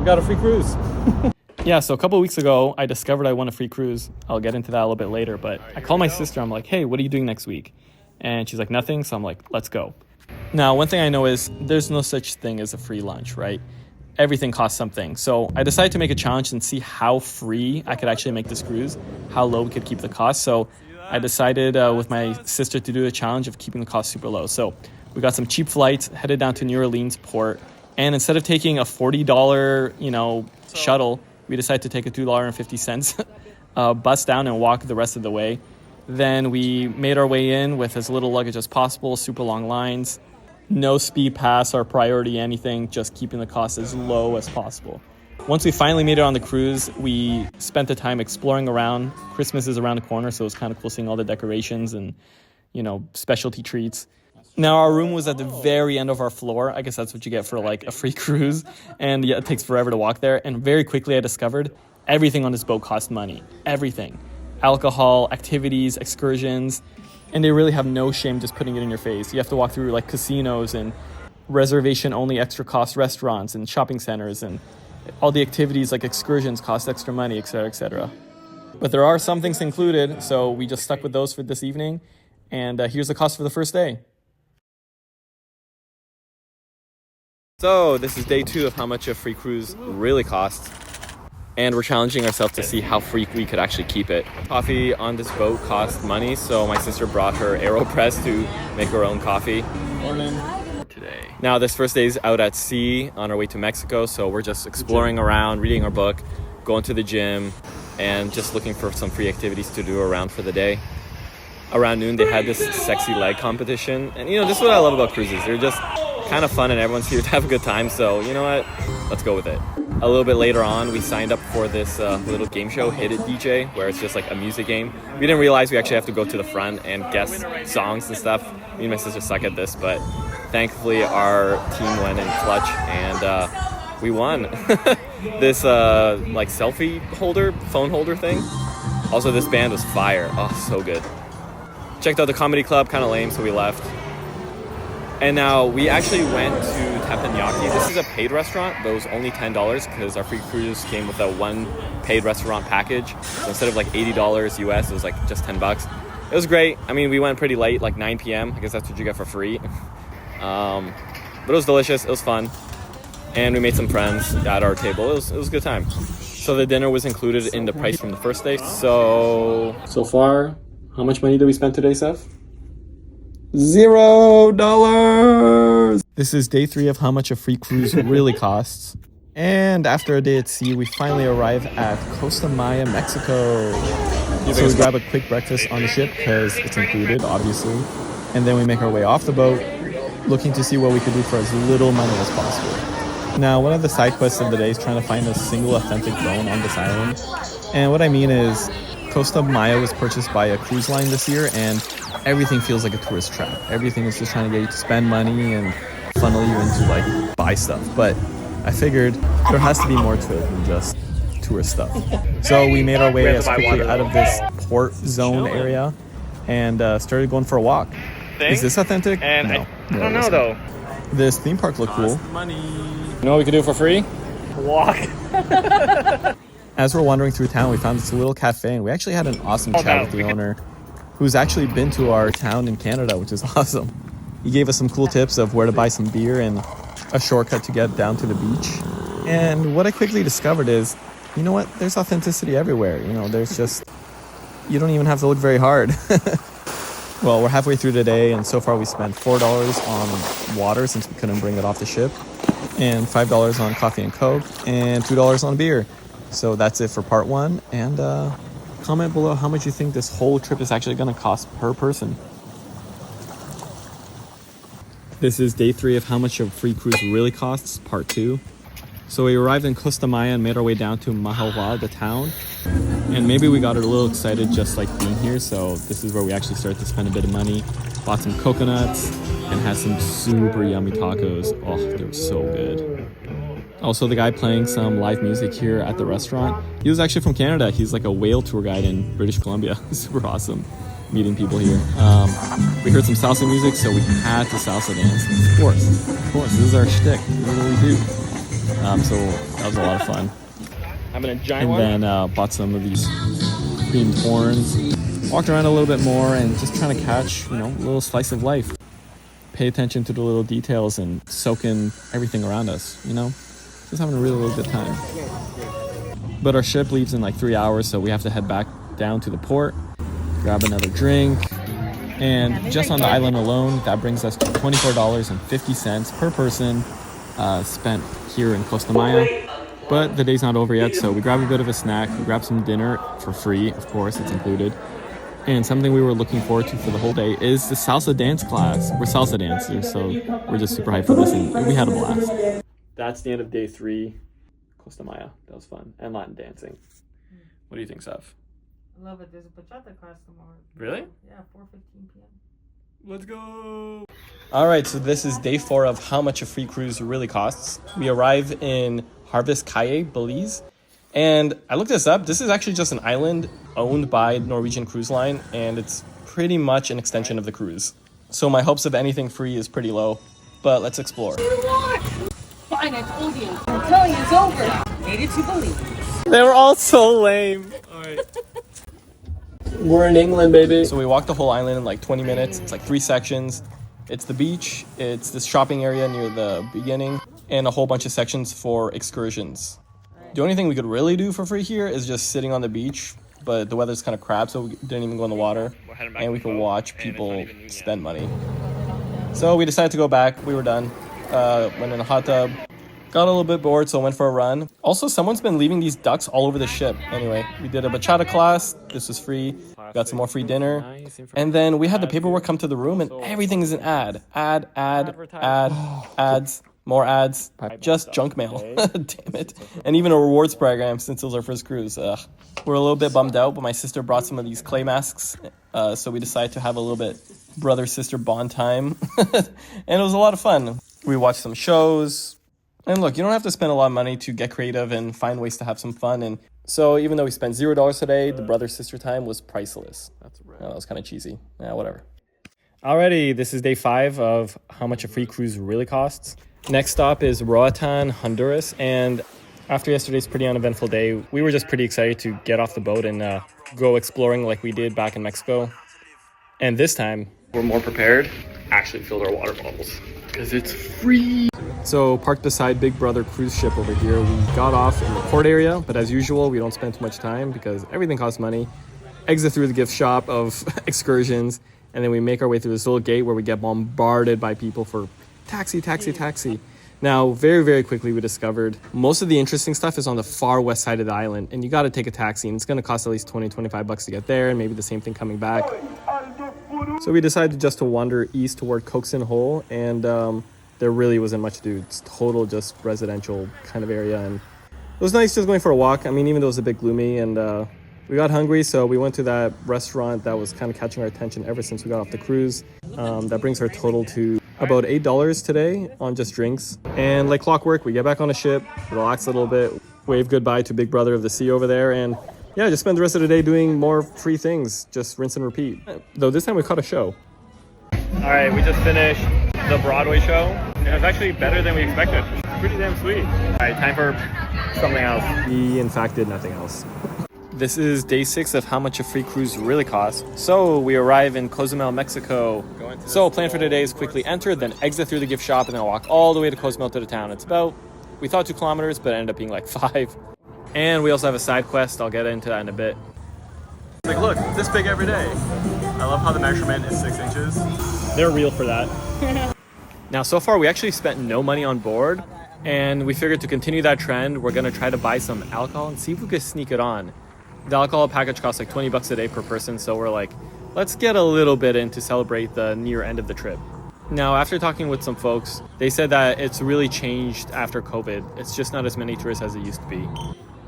we got a free cruise. Yeah, so a couple of weeks ago, I discovered I won a free cruise. I'll get into that a little bit later, but I called my sister. I'm like, hey, what are you doing next week? And she's like, nothing. So I'm like, let's go. Now, one thing I know is there's no such thing as a free lunch, right? Everything costs something. So I decided to make a challenge and see how free I could actually make this cruise, how low we could keep the cost. So I decided with my sister to do a challenge of keeping the cost super low. So we got some cheap flights, headed down to New Orleans port, and instead of taking a $40, shuttle, we decided to take a $2.50 bus down and walk the rest of the way. Then we made our way in with as little luggage as possible, super long lines, no speed pass or priority anything, just keeping the cost as low as possible. Once we finally made it on the cruise, we spent the time exploring around. Christmas is around the corner, so it was kind of cool seeing all the decorations and, specialty treats. Now, our room was at the very end of our floor. I guess that's what you get for like a free cruise. And yeah, it takes forever to walk there. And very quickly I discovered everything on this boat costs money. Everything. Alcohol, activities, excursions. And they really have no shame just putting it in your face. You have to walk through like casinos and reservation only extra cost restaurants and shopping centers, and all the activities like excursions cost extra money, etc., etc. But there are some things included, so we just stuck with those for this evening. And here's the cost for the first day. So this is day 2 of how much a free cruise really costs. And we're challenging ourselves to see how free we could actually keep it. Coffee on this boat costs money, so my sister brought her AeroPress to make her own coffee. Morning. Today. Now this first day is out at sea on our way to Mexico, so we're just exploring around, reading our book, going to the gym, and just looking for some free activities to do around for the day. Around noon, they had this sexy leg competition. And this is what I love about cruises. They're just kind of fun and everyone's here to have a good time. So you know what? Let's go with it. A little bit later on, we signed up for this little game show, Hit It DJ, where it's just like a music game. We didn't realize we actually have to go to the front and guess songs and stuff. Me and my sister suck at this, but thankfully our team went in clutch and we won. This like selfie holder, phone holder thing. Also, this band was fire. Oh, so good. Checked out the comedy club, kind of lame, so we left. And now we actually went to Teppanyaki. This is a paid restaurant, but it was only $10 because our free cruise came with a one paid restaurant package. So instead of like $80 US, it was like just $10. It was great. I mean, we went pretty late, like 9 p.m. I guess that's what you get for free. But it was delicious. It was fun. And we made some friends at our table. It was a good time. So the dinner was included in the price from the first day. So far, how much money did we spend today, Seth? $0. This is day 3 of how much a free cruise really costs. And after a day at sea, we finally arrive at Costa Maya, Mexico. So we grab a quick breakfast on the ship because it's included, obviously. And then we make our way off the boat, looking to see what we could do for as little money as possible. Now, one of the side quests of the day is trying to find a single authentic bone on this island. And what I mean is, Costa Maya was purchased by a cruise line this year, and everything feels like a tourist trap. Everything is just trying to get you to spend money and funnel you into like buy stuff. But I figured there has to be more to it than just tourist stuff. So we made our way as quickly out of this port zone area and started going for a walk. Is this authentic? And no. I don't know though. This theme park looked cool. Money. You know what we could do for free? Walk. As we're wandering through town, we found this little cafe, and we actually had an awesome chat with the owner, who's actually been to our town in Canada, which is awesome. He gave us some cool tips of where to buy some beer and a shortcut to get down to the beach. And what I quickly discovered is, you know what? There's authenticity everywhere. There's just, you don't even have to look very hard. Well, we're halfway through the day, and so far we spent $4 on water since we couldn't bring it off the ship, and $5 on coffee and Coke, and $2 on beer. So that's it for part 1. And comment below how much you think this whole trip is actually going to cost per person. This is day 3 of how much a free cruise really costs, part 2. So we arrived in Costa Maya and made our way down to Mahahual, the town. And maybe we got a little excited just like being here, so this is where we actually started to spend a bit of money. Bought some coconuts and had some super yummy tacos. Oh, they were so good. Also, the guy playing some live music here at the restaurant, he was actually from Canada. He's like a whale tour guide in British Columbia. Super awesome meeting people here. We heard some salsa music, so we had to salsa dance. Of course, this is our shtick. This is what we do. So that was a lot of fun. Having a giant And then bought some of these creamed horns. Walked around a little bit more and just trying to catch, a little slice of life. Pay attention to the little details and soak in everything around us, Just having a really good time. But our ship leaves in like 3 hours, so we have to head back down to the port, grab another drink. And just on the island alone, that brings us to $24.50 per person spent here in Costa Maya. But the day's not over yet, so we grab a bit of a snack, we grab some dinner for free, of course, it's included. And something we were looking forward to for the whole day is the salsa dance class. We're salsa dancers, so we're just super hyped for this, and we had a blast. That's the end of day 3, Costa Maya. That was fun. And Latin dancing. What do you think, Seth? I love it. There's a bachata class tomorrow. Really? Yeah, 4:15 p.m. Let's go! Alright, so this is day 4 of how much a free cruise really costs. We arrive in Harvest Caye, Belize. And I looked this up. This is actually just an island owned by Norwegian Cruise Line, and it's pretty much an extension of the cruise. So my hopes of anything free is pretty low, but let's explore. Fine, I told you. I'm telling you, it's over. Made it to Belize. They were all so lame. Alright. We're in England, baby. So we walked the whole island in like 20 minutes. It's like 3 sections. It's the beach, it's this shopping area near the beginning, and a whole bunch of sections for excursions. The only thing we could really do for free here is just sitting on the beach, but the weather's kind of crap, so we didn't even go in the water, and we could watch people spend money. So we decided to go back. We were done. Went in a hot tub. Got a little bit bored, so went for a run. Also, someone's been leaving these ducks all over the ship. Anyway, we did a bachata class. This was free. Got some more free dinner. And then we had the paperwork come to the room, and everything is an ad. Ads. More ads, just junk mail. Damn it. And even a rewards program since it was our first cruise. We're a little bit bummed out, but my sister brought some of these clay masks. So we decided to have a little bit brother-sister bond time. And it was a lot of fun. We watched some shows. And look, you don't have to spend a lot of money to get creative and find ways to have some fun. And so even though we spent $0 today, the brother-sister time was priceless. That was kind of cheesy. Yeah, whatever. Alrighty, this is day 5 of how much a free cruise really costs. Next stop is Roatan, Honduras, and after yesterday's pretty uneventful day, we were just pretty excited to get off the boat and go exploring like we did back in Mexico. And this time, we're more prepared. Actually filled our water bottles because it's free. So parked beside Big Brother cruise ship over here. We got off in the port area, but as usual, we don't spend too much time because everything costs money. Exit through the gift shop of excursions, and then we make our way through this little gate where we get bombarded by people for taxi. Now, very, very quickly, we discovered most of the interesting stuff is on the far west side of the island, and you got to take a taxi, and it's going to cost at least $20-25 to get there, and maybe the same thing coming back. So we decided just to wander east toward Coxon Hole, and there really wasn't much to do. It's total just residential kind of area, and it was nice just going for a walk. I mean, even though it was a bit gloomy, and we got hungry, so we went to that restaurant that was kind of catching our attention ever since we got off the cruise. That brings our total to about $8 today on just drinks. And like clockwork, we get back on a ship, relax a little bit, wave goodbye to Big Brother of the Sea over there, and yeah, just spend the rest of the day doing more free things, just rinse and repeat. Though this time we caught a show. All right, we just finished the Broadway show. It was actually better than we expected. Pretty damn sweet. All right, time for something else. We in fact did nothing else. This is day 6 of how much a free cruise really costs. So we arrive in Cozumel, Mexico. So plan for today is quickly enter, then exit through the gift shop, and then walk all the way to Cozumel to the town. It's about, we thought 2 kilometers, but it ended up being like 5. And we also have a side quest. I'll get into that in a bit. Like, look, this big every day. I love how the measurement is 6 inches. They're real for that. Now, so far, we actually spent no money on board, and we figured to continue that trend, we're gonna try to buy some alcohol and see if we could sneak it on. The alcohol package costs like $20 a day per person, so we're like, let's get a little bit in to celebrate the near end of the trip. Now, after talking with some folks, they said that it's really changed after COVID. It's just not as many tourists as it used to be.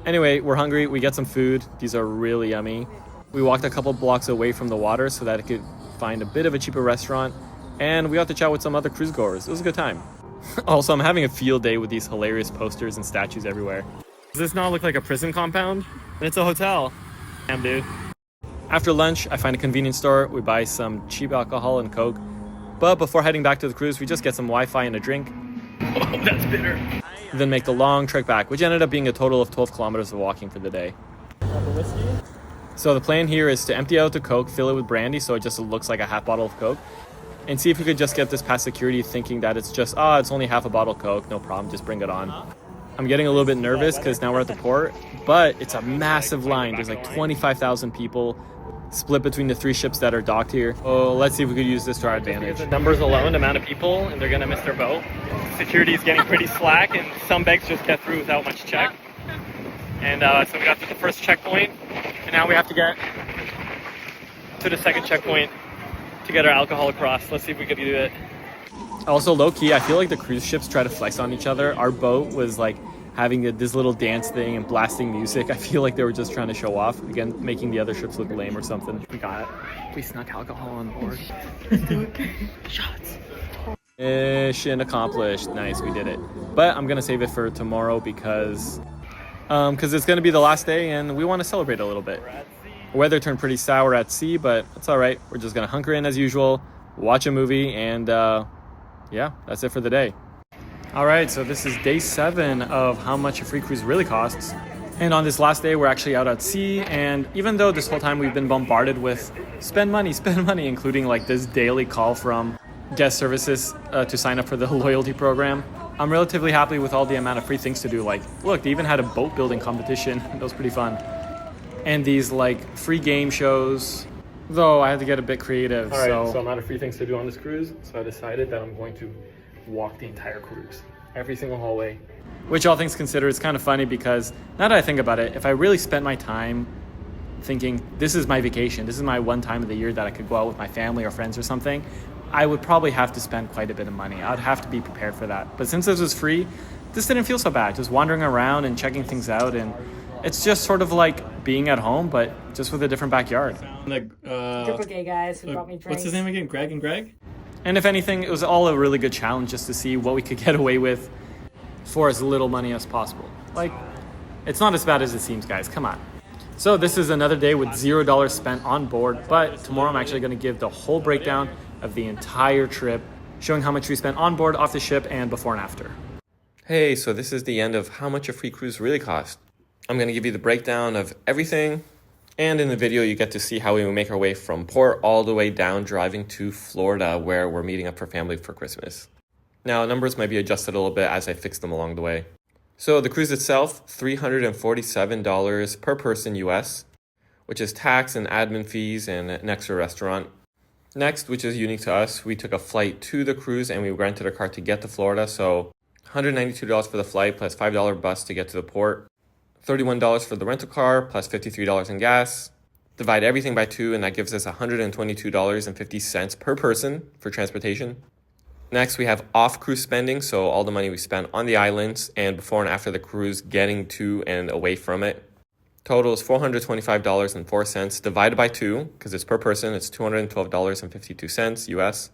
Anyway, we're hungry, we get some food. These are really yummy. We walked a couple blocks away from the water so that I could find a bit of a cheaper restaurant, and we got to chat with some other cruise goers. It was a good time. Also, I'm having a field day with these hilarious posters and statues everywhere. Does this not look like a prison compound? It's a hotel. Damn, dude. After lunch, I find a convenience store. We buy some cheap alcohol and Coke. But before heading back to the cruise, we just get some Wi-Fi and a drink. Oh, that's bitter. then make the long trek back, which ended up being a total of 12 kilometers of walking for the day. So the plan here is to empty out the Coke, fill it with brandy so it just looks like a half bottle of Coke, and see if we could just get this past security thinking that it's just, it's only half a bottle of Coke, no problem, just bring it on. I'm getting a little bit nervous because now we're at the port, but it's a massive line. There's like 25,000 people split between the 3 ships that are docked here. Oh, let's see if we could use this to our advantage. The numbers alone, the amount of people, and they're gonna miss their boat. Security is getting pretty slack, and some bags just get through without much check. And so we got to the first checkpoint, and now we have to get to the second checkpoint to get our alcohol across. Let's see if we can do it. Also, low-key, I feel like the cruise ships try to flex on each other. Our boat was like having this little dance thing and blasting music. I feel like they were just trying to show off, again, making the other ships look lame or something. We snuck alcohol on board. Shots. Mission accomplished. Nice, we did it. But I'm gonna save it for tomorrow because it's gonna be the last day and we want to celebrate a little bit. The weather turned pretty sour at sea, but it's all right. We're just gonna hunker in as usual, watch a movie, and yeah, that's it for the day. All right, so this is day 7 of how much a free cruise really costs. And on this last day, we're actually out at sea. And even though this whole time we've been bombarded with spend money, including like this daily call from guest services to sign up for the loyalty program, I'm relatively happy with all the amount of free things to do. Like, look, they even had a boat building competition. That was pretty fun. And these like free game shows, though I had to get a bit creative. All right, so I'm out of free things to do on this cruise. So I decided that I'm going to walk the entire cruise, every single hallway. Which, all things considered, is kind of funny because now that I think about it, if I really spent my time thinking this is my vacation, this is my one time of the year that I could go out with my family or friends or something, I would probably have to spend quite a bit of money. I'd have to be prepared for that. But since this was free, this didn't feel so bad. Just wandering around and checking things out, and it's just sort of like being at home, but just with a different backyard. Triple gay guys who brought me drinks. What's his name again? Greg and Greg? And if anything, it was all a really good challenge just to see what we could get away with for as little money as possible. Like, it's not as bad as it seems, guys. Come on. So this is another day with $0 spent on board, but tomorrow I'm actually going to give the whole breakdown of the entire trip, showing how much we spent on board, off the ship, and before and after. Hey, so this is the end of how much a free cruise really cost. I'm going to give you the breakdown of everything, and in the video you get to see how we make our way from port all the way down, driving to Florida, where we're meeting up for family for Christmas. Now, numbers might be adjusted a little bit as I fix them along the way. So the cruise itself, $347 per person US, which is tax and admin fees and an extra restaurant. Next, which is unique to us, we took a flight to the cruise and we rented a car to get to Florida. So $192 for the flight plus $5 bus to get to the port. $31 for the rental car plus $53 in gas. Divide everything by 2 and that gives us $122.50 per person for transportation. Next, we have off-cruise spending, so all the money we spent on the islands and before and after the cruise getting to and away from it. Total is $425.04 divided by 2, because it's per person, it's $212.52 US.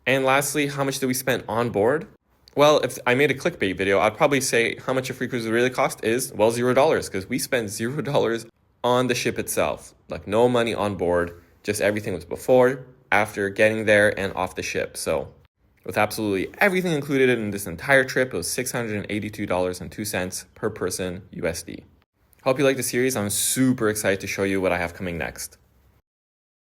And lastly, how much did we spend on board? Well, if I made a clickbait video, I'd probably say how much a free cruise really cost is, well, $0, because we spent $0 on the ship itself. Like, no money on board, just everything was before, after, getting there, and off the ship. So with absolutely everything included in this entire trip, it was $682.02 per person USD. Hope you like the series. I'm super excited to show you what I have coming next.